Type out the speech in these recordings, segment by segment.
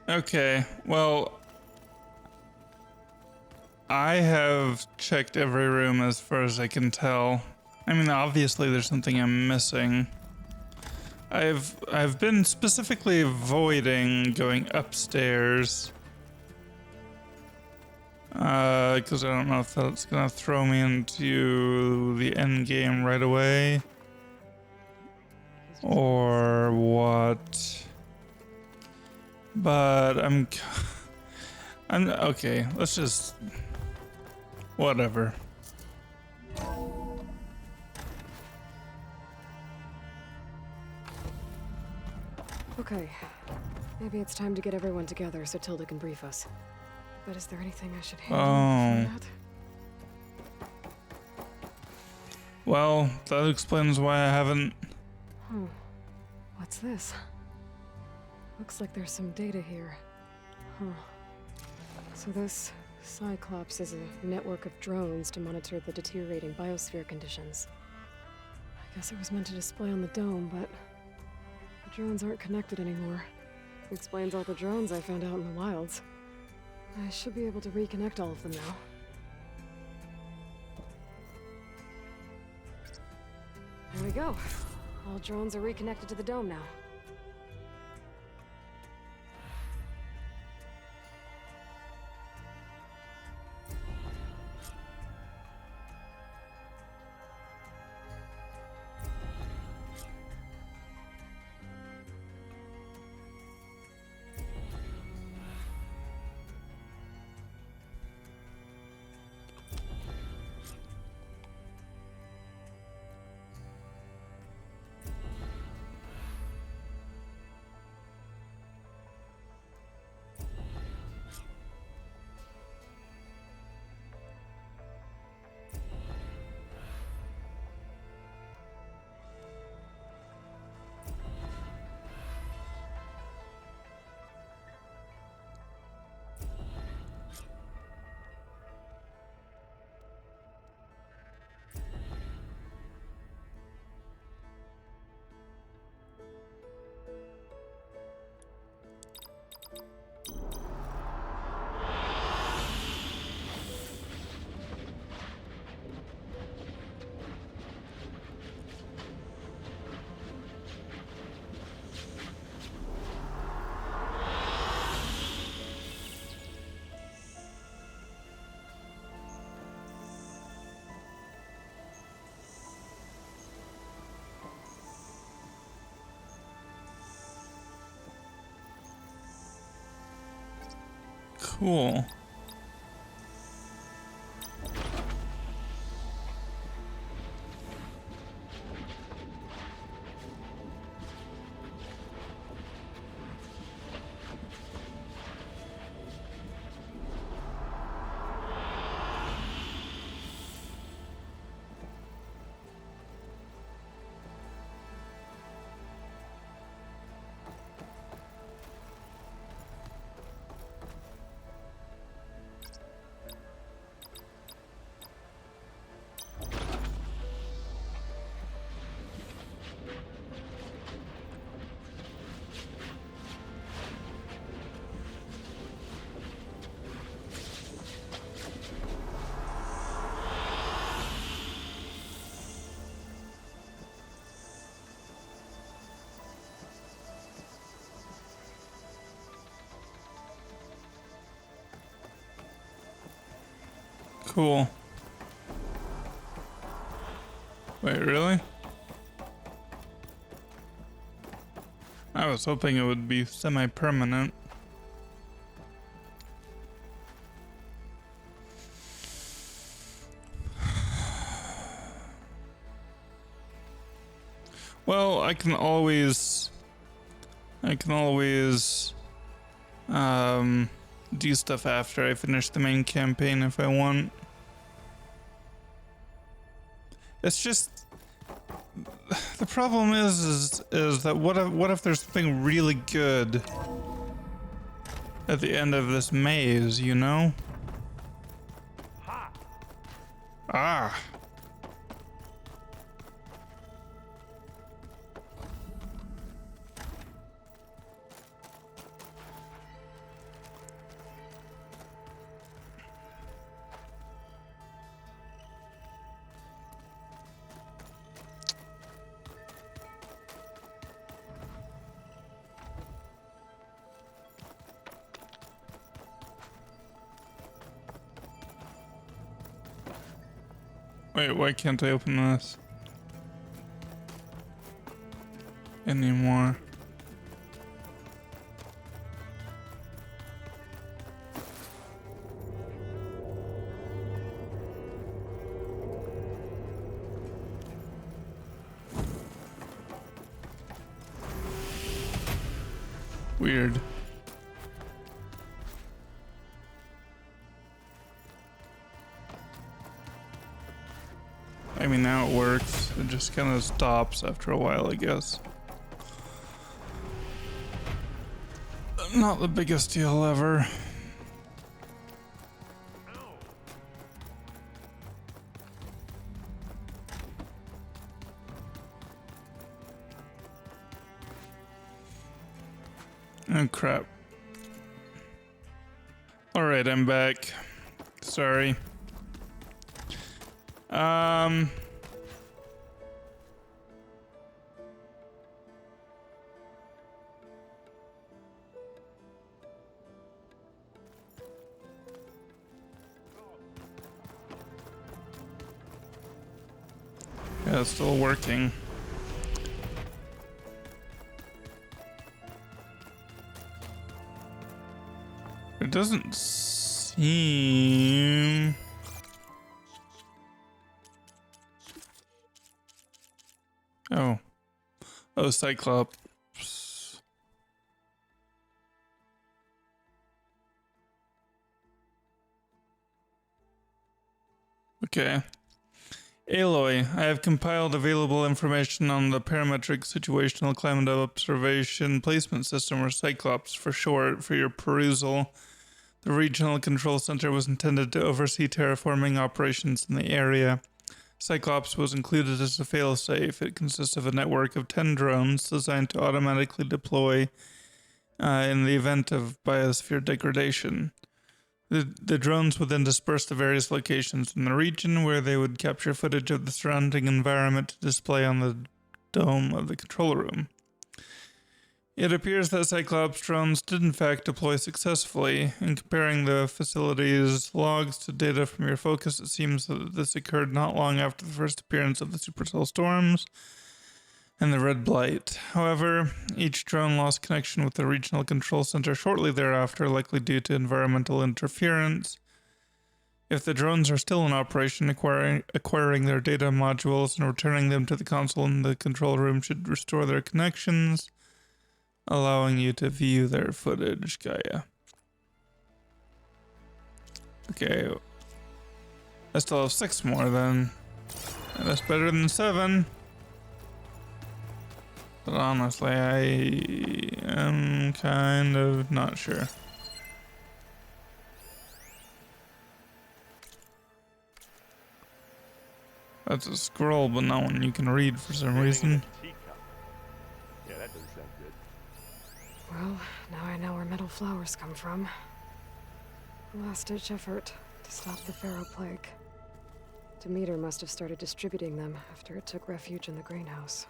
Okay, well, I have checked every room as far as I can tell. I mean, obviously there's something I'm missing. I've been specifically avoiding going upstairs. Because I don't know if that's gonna throw me into the end game right away. Or what. But I'm okay, let's just whatever. Okay, maybe it's time to get everyone together so Tilda can brief us. But is there anything I should handle before that? Well, that explains why I haven't. What's this? Looks like there's some data here. So this Cyclops is a network of drones to monitor the deteriorating biosphere conditions. I guess it was meant to display on the dome, but the drones aren't connected anymore. Explains all the drones I found out in the wilds. I should be able to reconnect all of them now. There we go. All drones are reconnected to the dome now. Cool. Cool. Wait, really? I was hoping it would be semi-permanent. Well, I can always do stuff after I finish the main campaign if I want. It's just the problem is that what if there's something really good at the end of this maze, you know? Ah. Why can't I open this anymore? Weird. I mean, now it works. It just kind of stops after a while, I guess. Not the biggest deal ever. Oh crap. Alright, I'm back. Sorry. Yeah, it's still working. It doesn't seem... Oh. Oh, Cyclops. Okay. Aloy, I have compiled available information on the parametric situational climate observation placement system, or Cyclops for short, for your perusal. The regional control center was intended to oversee terraforming operations in the area. Cyclops was included as a failsafe. It consists of a network of 10 drones designed to automatically deploy in the event of biosphere degradation. The drones would then disperse to various locations in the region where they would capture footage of the surrounding environment to display on the dome of the control room. It appears that Cyclops drones did in fact deploy successfully. In comparing the facility's logs to data from your focus, it seems that this occurred not long after the first appearance of the supercell storms and the red blight. However, each drone lost connection with the regional control center shortly thereafter, likely due to environmental interference. If the drones are still in operation, acquiring their data modules and returning them to the console in the control room should restore their connections, allowing you to view their footage. Gaia. Okay. I still have 6 more then. That's better than 7. But honestly, I am kind of not sure. That's a scroll, but not one you can read for some reason. Yeah, that doesn't sound good. Well, now I know where metal flowers come from. A last-ditch effort to stop the Pharaoh plague. Demeter must have started distributing them after it took refuge in the greenhouse.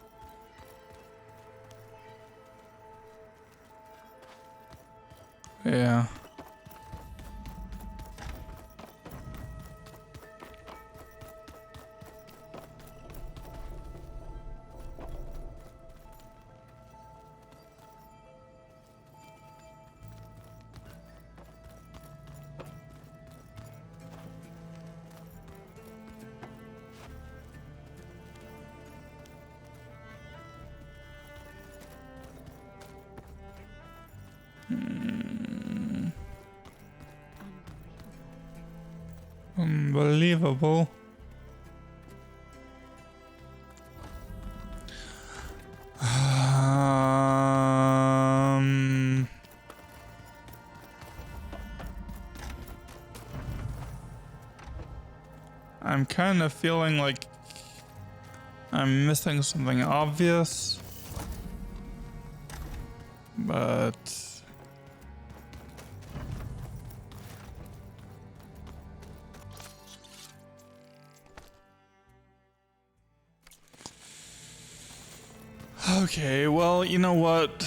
Yeah. Unbelievable. I'm kind of feeling like I'm missing something obvious, but okay, well, you know what?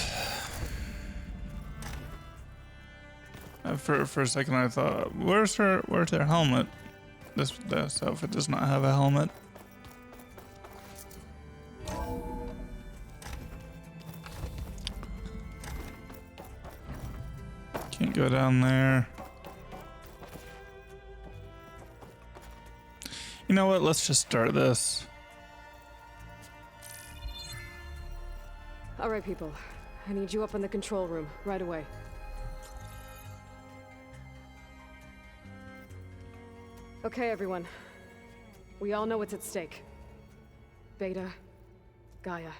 For a second I thought, where's their helmet? This outfit does not have a helmet. Can't go down there. You know what? Let's just start this. All right, people. I need you up in the control room right away. Okay, everyone. We all know what's at stake. Beta, Gaia.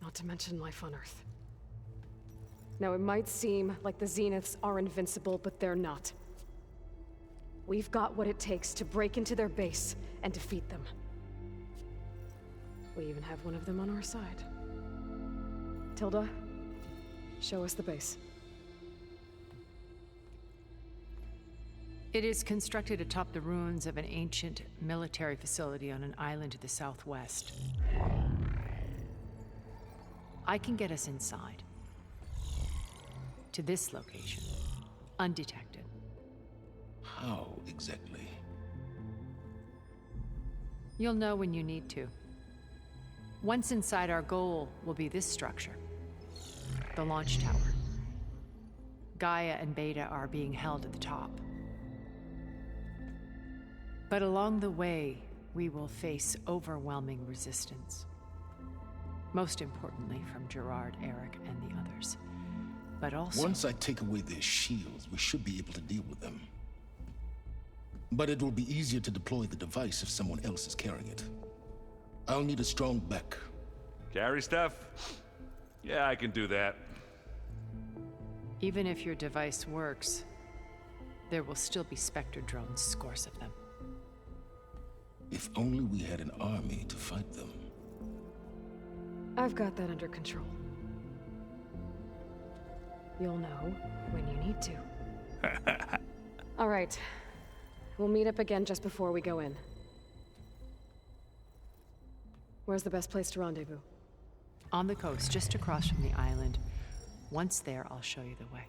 Not to mention life on Earth. Now, it might seem like the Zeniths are invincible, but they're not. We've got what it takes to break into their base and defeat them. We even have one of them on our side. Tilda, show us the base. It is constructed atop the ruins of an ancient military facility on an island to the southwest. I can get us inside. To this location, undetected. How exactly? You'll know when you need to. Once inside, our goal will be this structure. The launch tower. Gaia and Beta are being held at the top. But along the way, we will face overwhelming resistance. Most importantly from Gerard, Eric, and the others. But also... Once I take away their shields, we should be able to deal with them. But it will be easier to deploy the device if someone else is carrying it. I'll need a strong back. Carry stuff? Yeah, I can do that. Even if your device works, there will still be Spectre drones, scores of them. If only we had an army to fight them. I've got that under control. You'll know when you need to. All right. We'll meet up again just before we go in. Where's the best place to rendezvous? On the coast, just across from the island. Once there, I'll show you the way.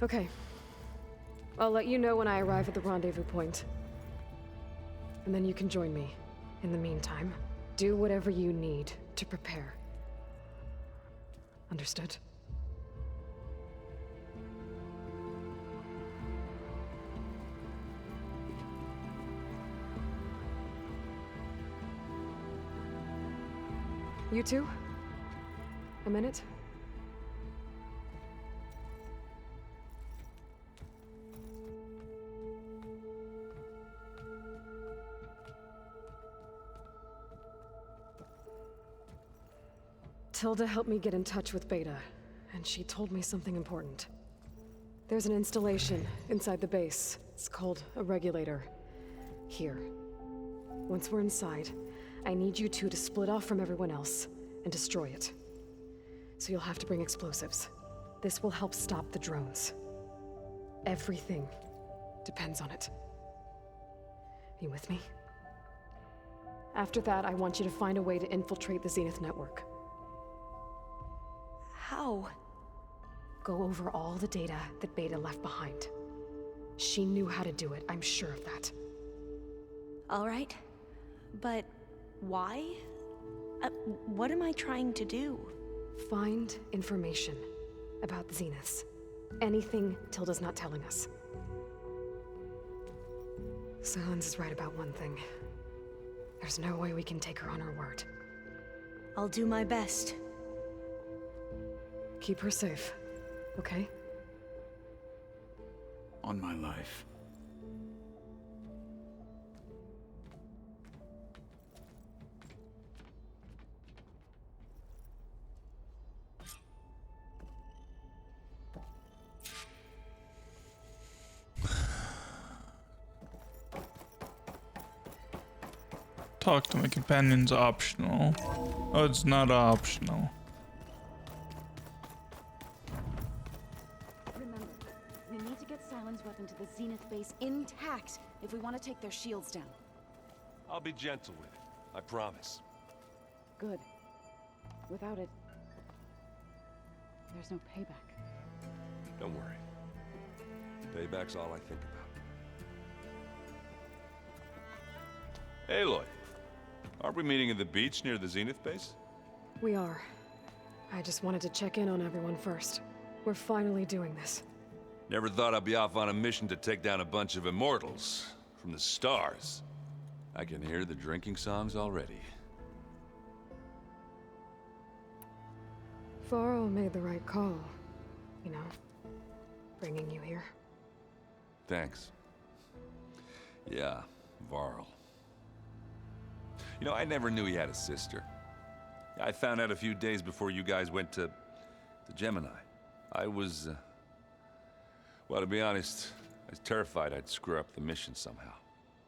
Okay. I'll let you know when I arrive at the rendezvous point. And then you can join me. In the meantime, do whatever you need to prepare. Understood? You two? A minute? Tilda helped me get in touch with Beta, and she told me something important. There's an installation inside the base. It's called a regulator. Here. Once we're inside, I need you two to split off from everyone else and destroy it. So you'll have to bring explosives. This will help stop the drones. Everything depends on it. Are you with me? After that, I want you to find a way to infiltrate the Zenith network. How? Go over all the data that Beta left behind. She knew how to do it, I'm sure of that. All right. But why? What am I trying to do? Find information about the Zeniths. Anything Tilda's not telling us. Sans is right about one thing. There's no way we can take her on her word. I'll do my best. Keep her safe, okay? On my life. Talk to my companion's optional. Oh, it's not optional. Remember, we need to get Silent's weapon to the Zenith base intact if we want to take their shields down. I'll be gentle with it. I promise. Good. Without it, there's no payback. Don't worry. Payback's all I think about. Aloy, aren't we meeting at the beach near the Zenith base? We are. I just wanted to check in on everyone first. We're finally doing this. Never thought I'd be off on a mission to take down a bunch of immortals from the stars. I can hear the drinking songs already. Varl made the right call. You know, bringing you here. Thanks. Yeah, Varl. You know, I never knew he had a sister. I found out a few days before you guys went to Gemini. I was, well, to be honest, I was terrified I'd screw up the mission somehow.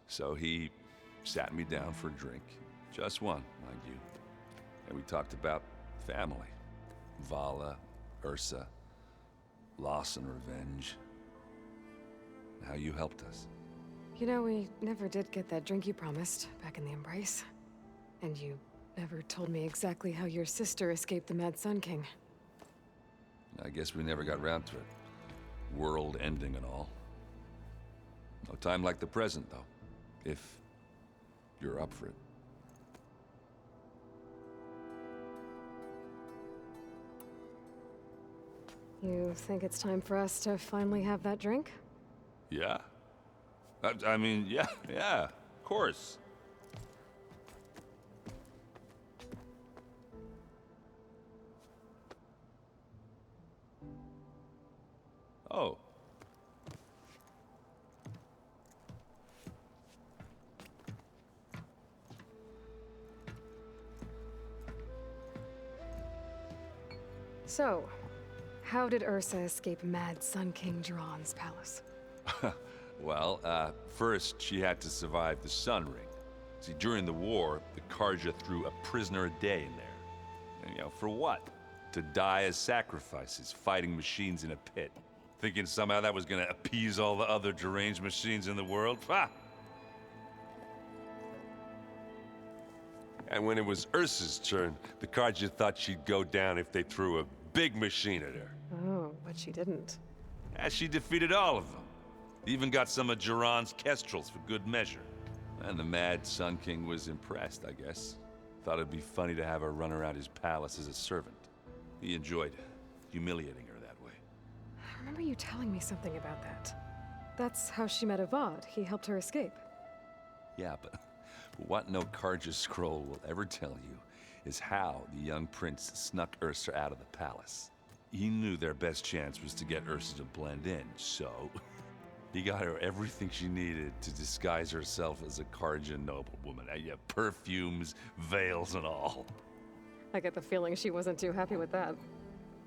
So he sat me down for a drink. Just one, mind you. And we talked about family. Vala, Ursa, loss and revenge. How you helped us. You know, we never did get that drink you promised back in the Embrace. And you never told me exactly how your sister escaped the Mad Sun King. I guess we never got around to it. World ending and all. No time like the present, though. If you're up for it. You think it's time for us to finally have that drink? Yeah? I mean, yeah, of course. Oh. So, how did Ursa escape Mad Sun King Jiran's palace? Well, first she had to survive the Sun Ring. See, during the war, the Karja threw a prisoner a day in there. And, you know, for what? To die as sacrifices, fighting machines in a pit. Thinking somehow that was gonna appease all the other deranged machines in the world? Ha! And when it was Ursa's turn, the Karja thought she'd go down if they threw a big machine at her. Oh, but she didn't. And she defeated all of them. Even got some of Jiran's kestrels for good measure. And the Mad Sun King was impressed, I guess. Thought it'd be funny to have her run around his palace as a servant. He enjoyed humiliating her that way. I remember you telling me something about that. That's how she met Avad. He helped her escape. Yeah, but what no Karja scroll will ever tell you is how the young prince snuck Ursa out of the palace. He knew their best chance was to get Ursa to blend in, so he got her everything she needed to disguise herself as a Karja noblewoman. Yeah, perfumes, veils, and all. I get the feeling she wasn't too happy with that.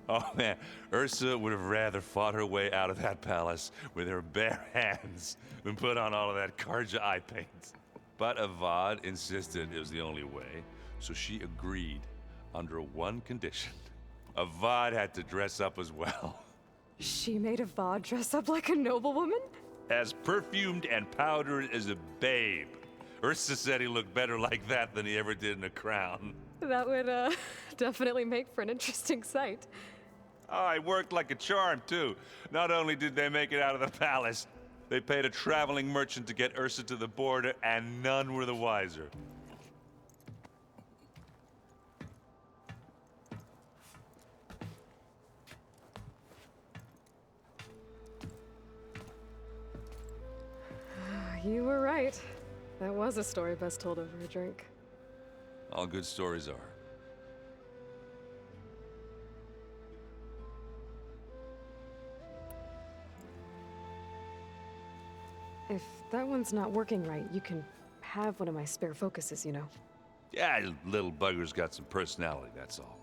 Oh man, Ursa would have rather fought her way out of that palace with her bare hands than put on all of that Karja eye paint. But Avad insisted it was the only way, so she agreed under one condition. Avad had to dress up as well. She made Avad dress up like a noblewoman? As perfumed and powdered as a babe. Ursa said he looked better like that than he ever did in a crown. That would, definitely make for an interesting sight. Oh, it worked like a charm, too. Not only did they make it out of the palace, they paid a traveling merchant to get Ursa to the border, and none were the wiser. You were right. That was a story best told over a drink. All good stories are. If that one's not working right, you can have one of my spare focuses, you know. Yeah, little bugger's got some personality, that's all.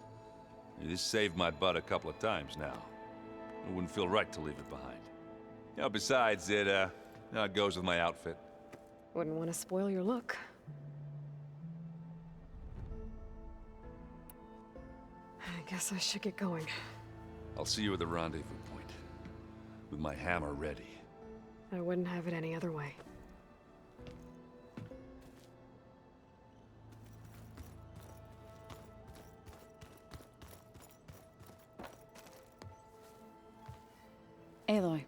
This saved my butt a couple of times now. It wouldn't feel right to leave it behind. You know, besides, it goes with my outfit. Wouldn't want to spoil your look. I guess I should get going. I'll see you at the rendezvous point, with my hammer ready. I wouldn't have it any other way. Aloy,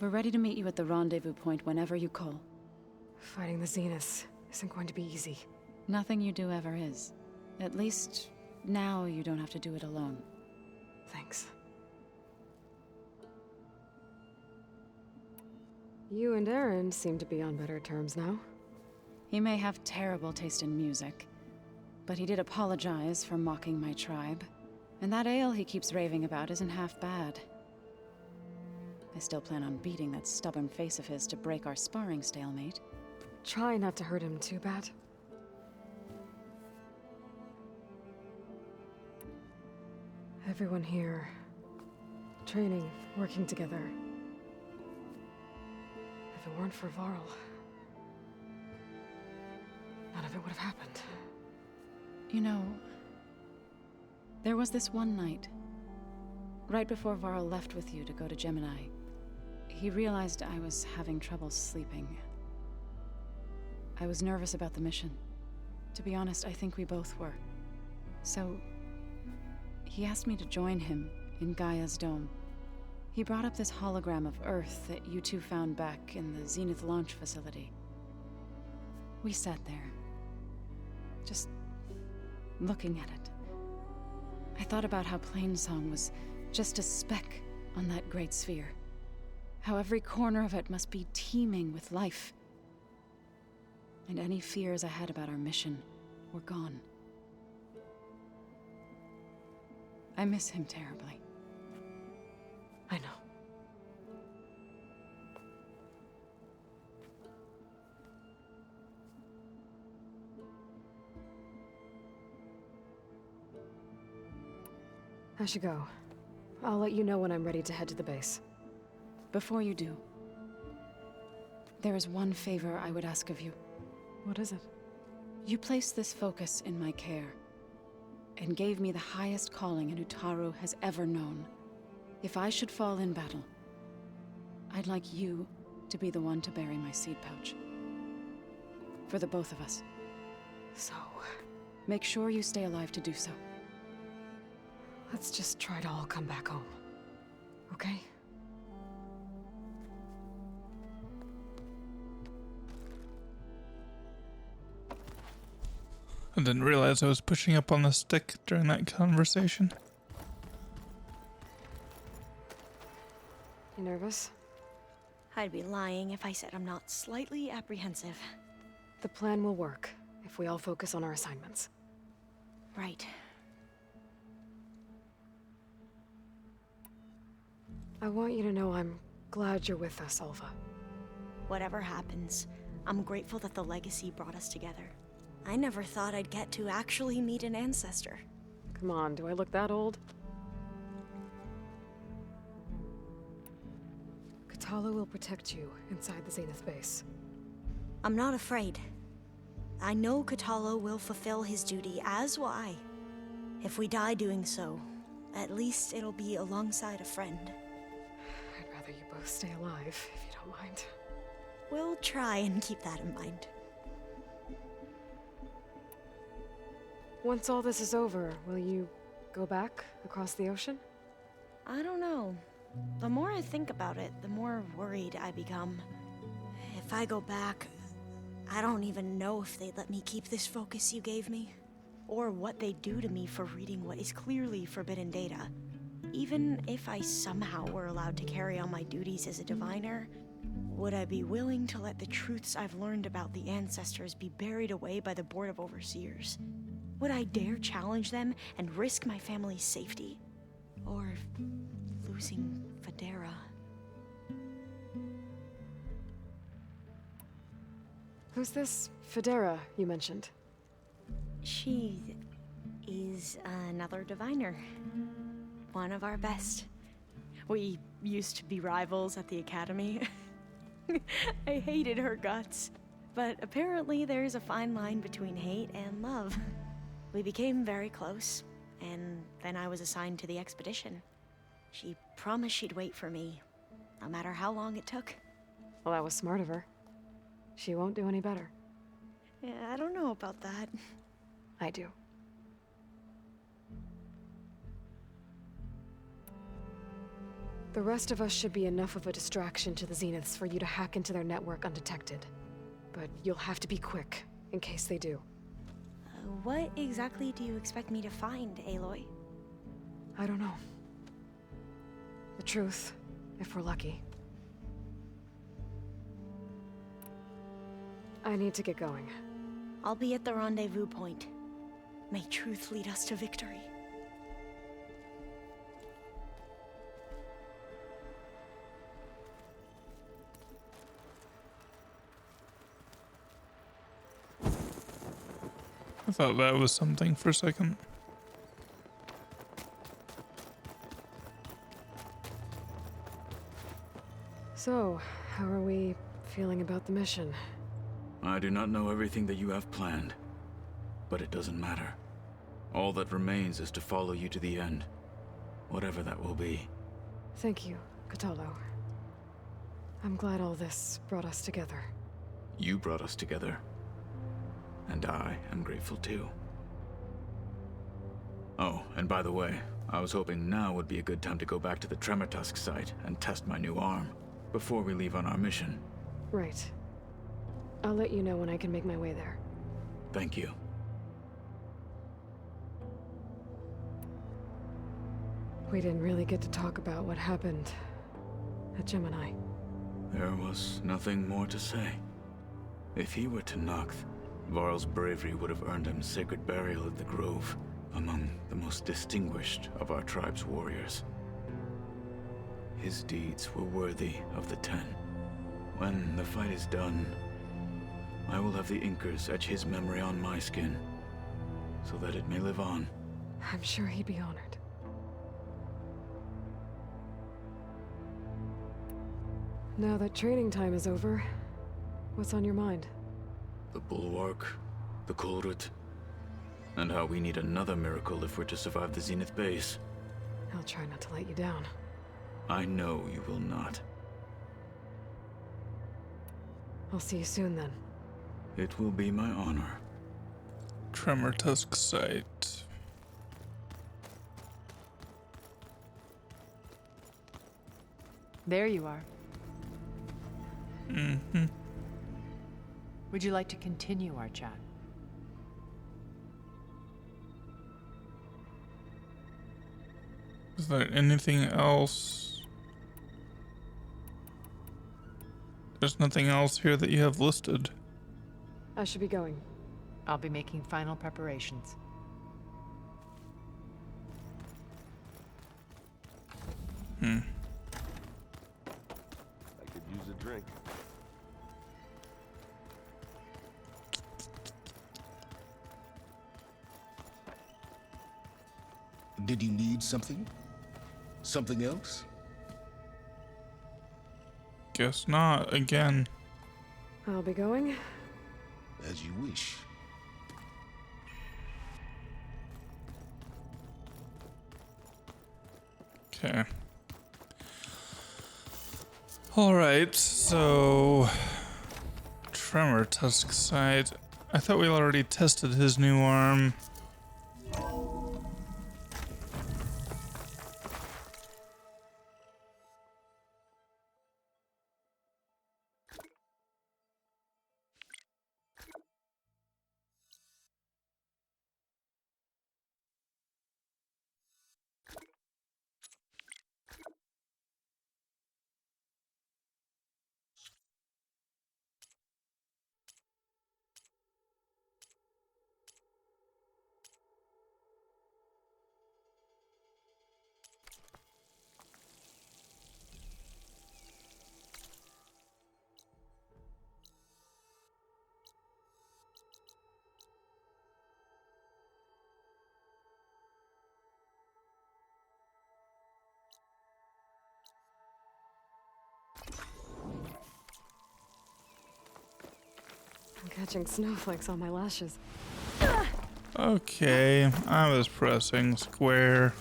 We're ready to meet you at the rendezvous point whenever you call. Fighting the Zeniths isn't going to be easy. Nothing you do ever is. At least, now you don't have to do it alone. Thanks. You and Aaron seem to be on better terms now. He may have terrible taste in music, but he did apologize for mocking my tribe. And that ale he keeps raving about isn't half bad. I still plan on beating that stubborn face of his to break our sparring stalemate. Try not to hurt him too bad. Everyone here, training, working together. If it weren't for Varl, none of it would have happened. You know, there was this one night, right before Varl left with you to go to Gemini. He realized I was having trouble sleeping. I was nervous about the mission. To be honest, I think we both were. So, he asked me to join him in Gaia's dome. He brought up this hologram of Earth that you two found back in the Zenith launch facility. We sat there, just looking at it. I thought about how Plainsong was just a speck on that great sphere. How every corner of it must be teeming with life. And any fears I had about our mission were gone. I miss him terribly. I know. I should go. I'll let you know when I'm ready to head to the base. Before you do, there is one favor I would ask of you. What is it? You placed this focus in my care, and gave me the highest calling an Utaru has ever known. If I should fall in battle, I'd like you to be the one to bury my seed pouch. For the both of us. So, Make sure you stay alive to do so. let's just try to all come back home. Okay? I didn't realize I was pushing up on the stick during that conversation. You nervous? I'd be lying if I said I'm not slightly apprehensive. The plan will work if we all focus on our assignments. Right. I want you to know I'm glad you're with us, Alva. Whatever happens, I'm grateful that the legacy brought us together. I never thought I'd get to actually meet an ancestor. Come on, do I look that old? Katala will protect you inside the Zenith base. I'm not afraid. I know Katala will fulfill his duty, as will I. If we die doing so, at least it'll be alongside a friend. I'd rather you both stay alive, if you don't mind. We'll try and keep that in mind. Once all this is over, will you go back across the ocean? I don't know. The more I think about it, the more worried I become. If I go back, I don't even know if they'd let me keep this focus you gave me, or what they'd do to me for reading what is clearly forbidden data. Even if I somehow were allowed to carry on my duties as a diviner, would I be willing to let the truths I've learned about the ancestors be buried away by the Board of Overseers? Would I dare challenge them and risk my family's safety? Or losing Federa? Who's this Federa you mentioned? She is another diviner. One of our best. We used to be rivals at the academy. I hated her guts. But apparently there's a fine line between hate and love. We became very close, and then I was assigned to the expedition. She promised she'd wait for me, no matter how long it took. Well, that was smart of her. She won't do any better. Yeah, I don't know about that. I do. The rest of us should be enough of a distraction to the Zeniths for you to hack into their network undetected. But you'll have to be quick, in case they do. What exactly do you expect me to find, Aloy? I don't know. The truth, if we're lucky. I need to get going. I'll be at the rendezvous point. May truth lead us to victory. I thought that was something for a second. So, how are we feeling about the mission? I do not know everything that you have planned, but it doesn't matter. All that remains is to follow you to the end, whatever that will be. Thank you, Kotallo. I'm glad all this brought us together. You brought us together, and I am grateful too. Oh, and by the way, I was hoping now would be a good time to go back to the Tremor Tusk site and test my new arm, before we leave on our mission. Right. I'll let you know when I can make my way there. Thank you. We didn't really get to talk about what happened at Gemini. There was nothing more to say. If he were to Noct, Varl's bravery would have earned him sacred burial at the Grove, among the most distinguished of our tribe's warriors. His deeds were worthy of the Ten. When the fight is done, I will have the Inkers etch his memory on my skin, so that it may live on. I'm sure he'd be honored. Now that training time is over, what's on your mind? The Bulwark, the Kulrut, and how we need another miracle if we're to survive the Zenith base. I'll try not to let you down. I know you will not. I'll see you soon then. It will be my honor. Tremor Tusk site. There you are. Mm-hmm. Would you like to continue our chat? Is there anything else? There's nothing else here that you have listed. I should be going. I'll be making final preparations. I could use a drink. Did you need something? Something else? Guess not, again. I'll be going. As you wish. Okay. Alright, so... Tremor Tusk site. I thought we already tested his new arm. I'm catching snowflakes on my lashes. Okay, I was pressing square.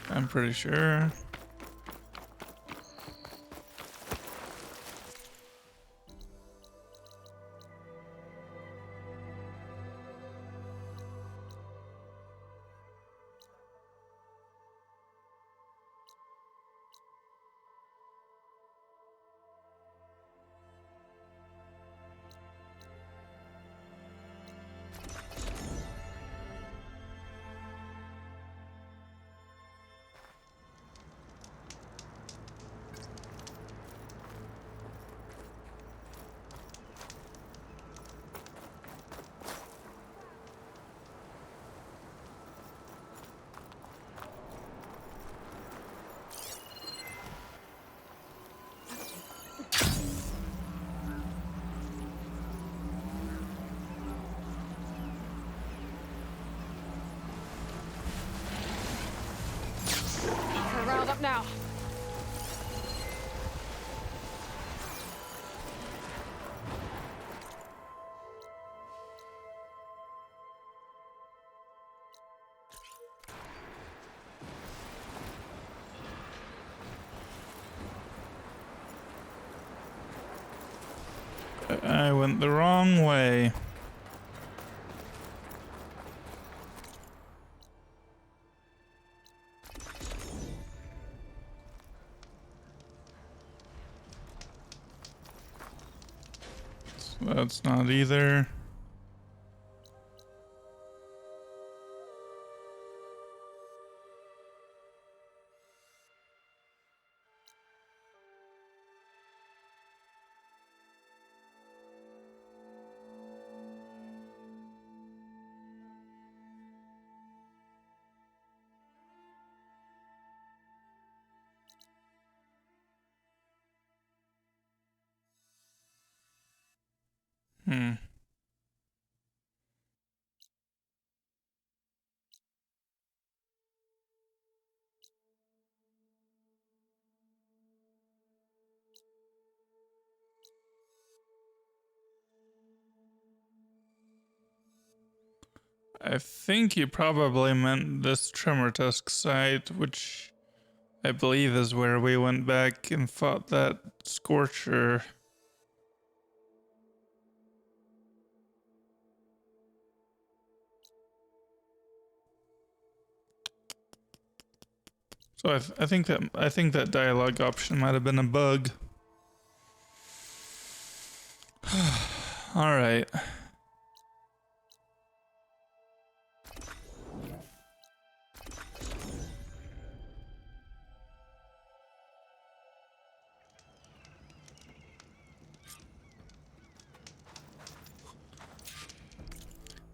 I'm pretty sure. Not now. I went the wrong way. So that's not either. Hmm. I think you probably meant this Tremor Tusk site, which I believe is where we went back and fought that Scorcher. So I think that dialogue option might have been a bug. All right.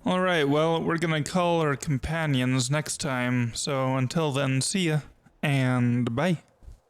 All right. Well, we're gonna call our companions next time. So until then, see ya and bye.